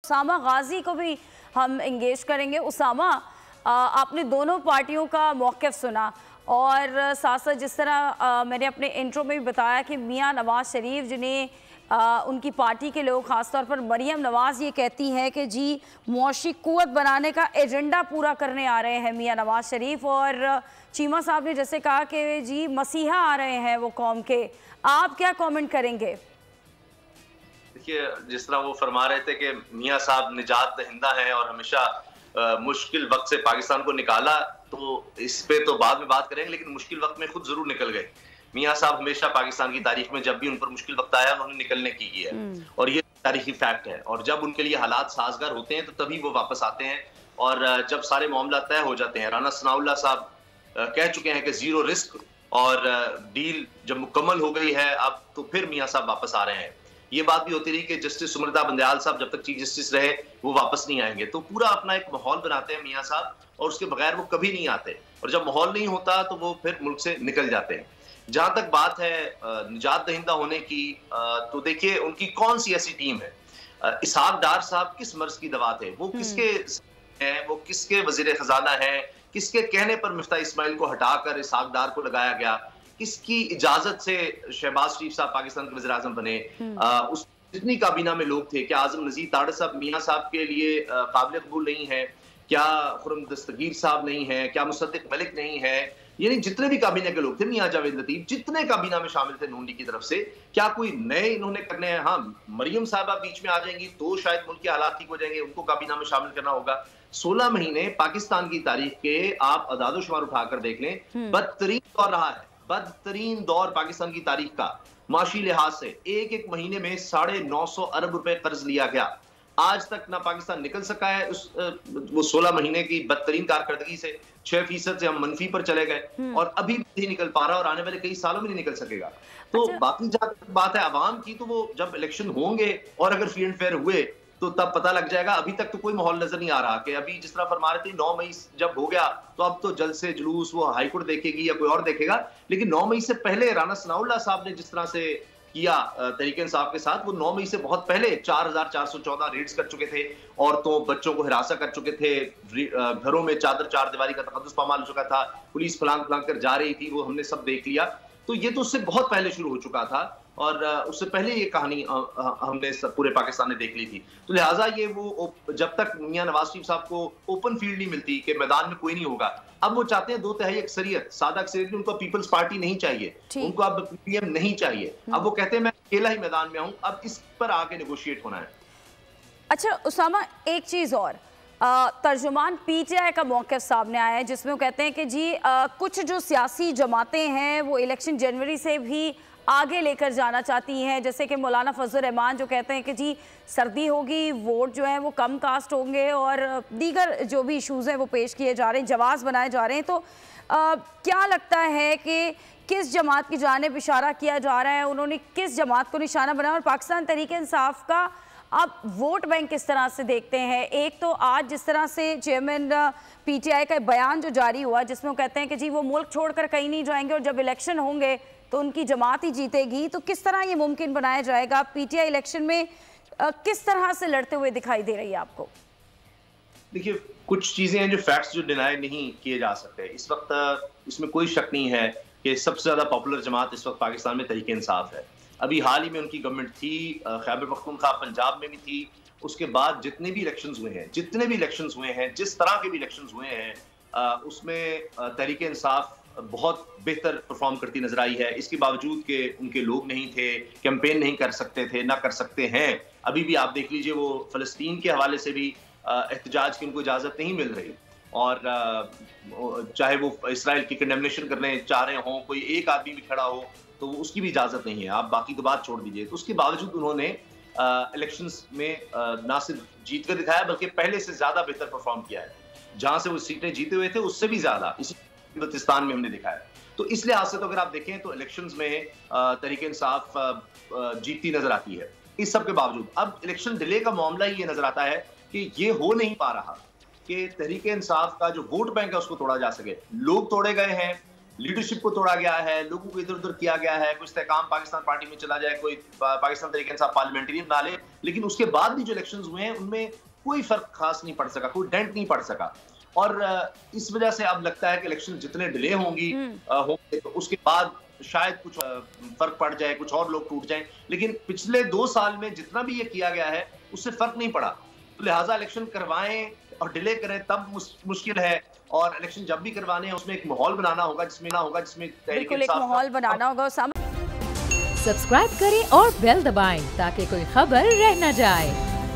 उसामा गाजी को भी हम इंगेज करेंगे। उसामा, आपने दोनों पार्टियों का मौक़िफ़ सुना और साथ साथ जिस तरह मैंने अपने इंट्रो में भी बताया कि मियां नवाज शरीफ जिन्हें उनकी पार्टी के लोग ख़ासतौर पर मरीम नवाज़ ये कहती हैं कि जी मुआशी क़ुव्वत बनाने का एजेंडा पूरा करने आ रहे हैं मियां नवाज शरीफ, और चीमा साहब ने जैसे कहा कि जी मसीहा आ रहे हैं वो कौम के। आप क्या कमेंट करेंगे? देखिए, जिस तरह वो फरमा रहे थे कि मियां साहब निजात दहिंदा हैं और हमेशा मुश्किल वक्त से पाकिस्तान को निकाला, तो इस पे तो बाद में बात करेंगे, लेकिन मुश्किल वक्त में खुद जरूर निकल गए। मियां साहब हमेशा पाकिस्तान की तारीख में जब भी उन पर मुश्किल वक्त आया उन्होंने निकलने की है, और ये तारीखी फैक्ट है। और जब उनके लिए हालात साजगार होते हैं तो तभी वो वापस आते हैं, और जब सारे मामला तय हो जाते हैं, राना सनाउल्लाह साहब कह चुके हैं कि जीरो रिस्क और डील जब मुकम्मल हो गई है अब, तो फिर मियां साहब वापस आ रहे हैं। ये बात भी होती रही कि जस्टिस सुमृता बंदयाल साहब जब तक चीफ जस्टिस रहे वो वापस नहीं आएंगे, तो पूरा अपना एक माहौल बनाते हैं मियां साहब, और उसके बगैर वो कभी नहीं आते, और जब माहौल नहीं होता तो वो फिर मुल्क से निकल जाते हैं। जहां तक बात है निजात दहिंदा होने की, तो देखिए उनकी कौन सी ऐसी टीम है। इसहाक डार साहब किस मर्ज की दवा थे, वो किसके हैं, वो किसके वजीर खजाना है, किसके कहने पर मिफ्ता इस्माइल को हटाकर इसहाक डार को लगाया गया, किसकी इजाजत से शहबाज शरीफ साहब पाकिस्तान के वज़ीर आज़म बने, उस जितनी काबीना में लोग थे, क्या आजम नजीर ताड़ साहब मियां साहब के लिए काबिल कबूल नहीं है, क्या खुर्रम दस्तगीर साहब नहीं है, क्या मुसद्दिक मलिक नहीं है, यानी जितने भी काबीना के लोग थे, मियां जावेद लतीफ जितने काबीना में शामिल थे नून लीग की तरफ से, क्या कोई नए इन्होंने करने हैं? हाँ, मरियम साहबा बीच में आ जाएंगी तो शायद मुल्क के हालात ठीक हो जाएंगे, उनको काबीना में शामिल करना होगा। 16 महीने पाकिस्तान की तारीख के आप अदादोशुमार उठाकर देख लें, बदतरीन दौर रहा है, बदतरीन दौर पाकिस्तान की तारीख का। माशी लिहाज से एक एक महीने में 950 अरब रुपए कर्ज लिया गया, आज तक ना पाकिस्तान निकल सका है उस वो 16 महीने की बदतरीन कारकर्दगी से। 6% से हम मनफी पर चले गए और अभी भी नहीं निकल पा रहा, और आने वाले कई सालों में नहीं निकल सकेगा। तो बाकी जहां तक बात है अवाम की, तो वो जब इलेक्शन होंगे और अगर फ्री एंड फेयर हुए तो तब पता लग जाएगा। अभी तक तो कोई माहौल नजर नहीं आ रहा कि अभी जिस तरह फरमा रहे थे 9 मई जब हो गया तो अब तो जल्द से जुलूस वो हाईकोर्ट देखेगी या कोई और देखेगा, लेकिन 9 मई से पहले राना सनाउल्लाह साहब ने जिस तरह से किया तरीके इंसाफ के साथ, वो 9 मई से बहुत पहले 4414 रेड्स कर चुके थे, औरतों बच्चों को हिरासा कर चुके थे, घरों में चार दीवारी का तकद्दुस पामाल हो चुका था, पुलिस फलांग फलांग कर जा रही थी, वो हमने सब देख लिया। तो ये तो उससे बहुत पहले शुरू हो चुका था, और उससे पहले ये कहानी हमने पूरे पाकिस्तान ने देख ली थी। तो लिहाजा ये वो जब तक मियां नवाज शरीफ साहब को ओपन फील्ड नहीं मिलती कि मैदान में कोई नहीं होगा, अब वो चाहते हैं 2 तिहाई अक्सरियत, सादा अक्सरियत। उनको पीपल्स पार्टी नहीं चाहिए, उनको अब पीपीएम नहीं चाहिए, अब वो कहते हैं मैं अकेला ही मैदान में हूं, अब इस पर आके नेगोशिएट होना है। अच्छा उसामा, एक चीज और, तर्जुमान पीटीआई का मौक़िफ़ सामने आया है जिसमें वो कहते हैं कि जी कुछ जो सियासी जमातें हैं वो इलेक्शन जनवरी से भी आगे लेकर जाना चाहती हैं, जैसे कि मौलाना फजल रहमान जो कहते हैं कि जी सर्दी होगी, वोट जो है वो कम कास्ट होंगे, और दीगर जो भी इशूज़ हैं वो पेश किए जा रहे हैं, जवाब बनाए जा रहे हैं। तो क्या लगता है कि किस जमात की जानिब इशारा किया जा रहा है, उन्होंने किस जमात को निशाना बनाया, और पाकिस्तान तहरीक इंसाफ का आप वोट बैंक किस तरह से देखते हैं? एक तो आज जिस तरह से चेयरमैन पीटीआई का बयान जो जारी हुआ जिसमें वो कहते हैं कि जी वो मुल्क छोड़कर कहीं नहीं जाएंगे, और जब इलेक्शन होंगे तो उनकी जमात ही जीतेगी, तो किस तरह ये मुमकिन बनाया जाएगा? पीटीआई इलेक्शन में किस तरह से लड़ते हुए दिखाई दे रही है आपको? देखिए, कुछ चीजें हैं जो फैक्ट्स जो डिनाई नहीं किए जा सकते। इस वक्त इसमें कोई शक नहीं है कि सबसे ज्यादा पॉपुलर जमात इस वक्त पाकिस्तान में तहरीक इंसाफ है। अभी हाल ही में उनकी गवर्नमेंट थी, खैबर पख्तूनख्वा पंजाब में भी थी, उसके बाद जितने भी इलेक्शंस हुए हैं, जिस तरह के भी इलेक्शंस हुए हैं, उसमें तहरीक इंसाफ बहुत बेहतर परफॉर्म करती नजर आई है। इसके बावजूद कि उनके लोग नहीं थे, कैंपेन नहीं कर सकते थे, ना कर सकते हैं। अभी भी आप देख लीजिए, वो फलस्तीन के हवाले से भी एहतजाज की उनको इजाजत नहीं मिल रही, और चाहे वो इसराइल की कंडेमनेशन करने चाह रहे हों, कोई एक आदमी भी खड़ा हो तो उसकी भी इजाजत नहीं है। आप बाकी तो बात छोड़ दीजिए। तो उसके बावजूद उन्होंने इलेक्शंस में ना सिर्फ जीत कर दिखाया बल्कि पहले से ज्यादा बेहतर परफॉर्म किया है। जहां से वो सीटें जीते हुए थे उससे भी ज्यादा इसी बलूचिस्तान में हमने दिखाया। तो इस लिहाज से तो अगर आप देखें तो इलेक्शंस में तहरीक इंसाफ जीतती नजर आती है। इस सब के बावजूद अब इलेक्शन डिले का मामला ही ये नजर आता है कि ये हो नहीं पा रहा कि तहरीक इंसाफ का जो वोट बैंक है उसको तोड़ा जा सके। लोग तोड़े गए हैं, लीडरशिप को तोड़ा गया है, लोगों को इधर उधर किया गया है, कुछ तहकाम पाकिस्तान पार्टी में चला जाए, कोई पाकिस्तान तरीके से पार्लियामेंटेरियन डाले, लेकिन उसके बाद भी जो इलेक्शंस हुए हैं उनमें कोई फर्क खास नहीं पड़ सका, कोई डेंट नहीं पड़ सका। और इस वजह से अब लगता है कि इलेक्शन जितने डिले होंगी होंगे तो उसके बाद शायद कुछ फर्क पड़ जाए, कुछ और लोग टूट जाएं, लेकिन पिछले 2 साल में जितना भी ये किया गया है उससे फर्क नहीं पड़ा। तो लिहाजा इलेक्शन करवाएं और डिले करें तब मुश्किल है, और इलेक्शन जब भी करवाने हैं उसमें एक माहौल बनाना होगा जिसमें बिल्कुल एक माहौल बनाना होगा। सब्सक्राइब करें और बेल दबाएं ताकि कोई खबर रह न जाए।